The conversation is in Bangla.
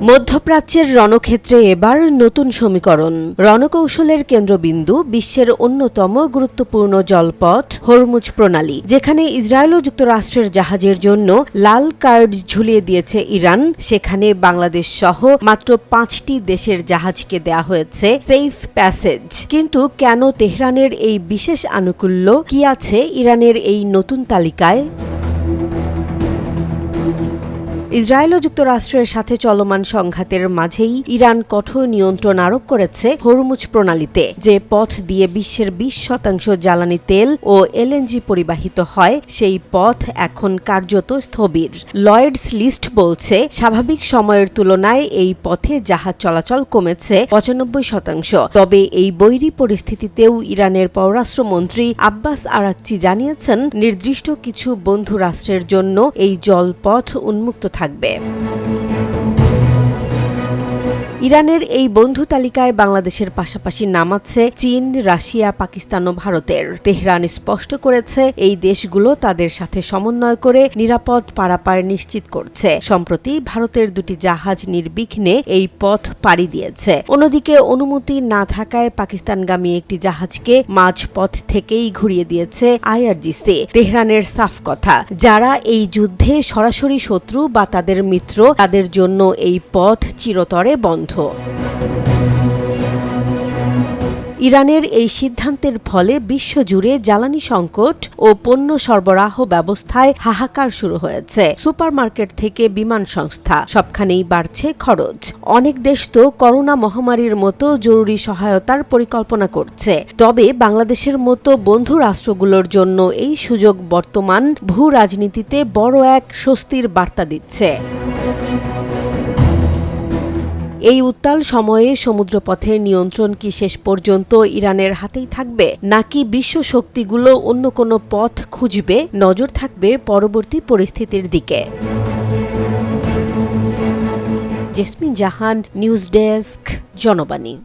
মধ্যপ্রাচ্যের রণক্ষেত্রে এবার নতুন সমীকরণ। রণকৌশলের কেন্দ্রবিন্দু বিশ্বের অন্যতম গুরুত্বপূর্ণ জলপথ হরমুজ প্রণালী, যেখানে ইসরায়েল ও যুক্তরাষ্ট্রের জাহাজের জন্য লাল কার্ড ঝুলিয়ে দিয়েছে ইরান, সেখানে বাংলাদেশ সহ মাত্র 5টি দেশের জাহাজকে দেয়া হয়েছে সেফ প্যাসেজ। কিন্তু কেন তেহরানের এই বিশেষ আনুকূল্য? কি আছে ইরানের এই নতুন তালিকায়? ইসরায়েল ও যুক্তরাষ্ট্রের সাথে চলমান সংঘাতের মাঝেই ইরান কঠোর নিয়ন্ত্রণ আরোপ করেছে হরমুজ প্রণালীতে, যে পথ দিয়ে বিশ্বের 20% জ্বালানি তেল ও এলএনজি পরিবাহিত হয়, সেই পথ এখন কার্যত স্থবির। লয়েডস লিস্ট বলছে, স্বাভাবিক সময়ের তুলনায় এই পথে জাহাজ চলাচল কমেছে 95%। তবে এই বৈরী পরিস্থিতিতেও ইরানের পররাষ্ট্রমন্ত্রী আব্বাস আরাকচি জানিয়েছেন, নির্দিষ্ট কিছু বন্ধু রাষ্ট্রের জন্য এই জলপথ উন্মুক্ত থাকবে। ইরানের এই বন্ধু তালিকায় বাংলাদেশের পাশাপাশি নাম আছে চীন, রাশিয়া, পাকিস্তান ও ভারতের। তেহরান স্পষ্ট করেছে, এই দেশগুলো তাদের সাথে সমন্বয় করে নিরাপদ পারাপার নিশ্চিত করছে। সম্প্রতি ভারতের 2টি জাহাজ নির্বিঘ্নে এই পথ পাড়ি দিয়েছে। অন্যদিকে অনুমতি না থাকায় পাকিস্তানগামী একটি জাহাজকে মাঝপথ থেকেই ঘুরিয়ে দিয়েছে আইআরজিসি। তেহরানের সাফ কথা, যারা এই যুদ্ধে সরাসরি শত্রু বা তাদের মিত্র, তাদের জন্য এই পথ চিরতরে বন্ধ। ইরানের এই সিদ্ধান্তের ফলে বিশ্বজুড়ে জ্বালানি সংকট ও পণ্য সরবরাহ ব্যবস্থায় হাহাকার শুরু হয়েছে। সুপারমার্কেট থেকে বিমান সংস্থা, সবখানেই বাড়ছে খরচ। অনেক দেশ তো করোনা মহামারীর মতো জরুরি সহায়তার পরিকল্পনা করছে। তবে বাংলাদেশের মতো বন্ধু রাষ্ট্রগুলোর জন্য এই সুযোগ বর্তমান ভূ রাজনীতিতে বড় এক স্বস্তির বার্তা দিচ্ছে। এই উত্তাল সময়ে সমুদ্রপথের নিয়ন্ত্রণ কি শেষ পর্যন্ত ইরানের হাতেই থাকবে, নাকি বিশ্ব শক্তিগুলো অন্য কোনো পথ খুঁজবে? নজর থাকবে পরবর্তী পরিস্থিতির দিকে। জেসমিন জাহান, নিউজ ডেস্ক, জনবাণী।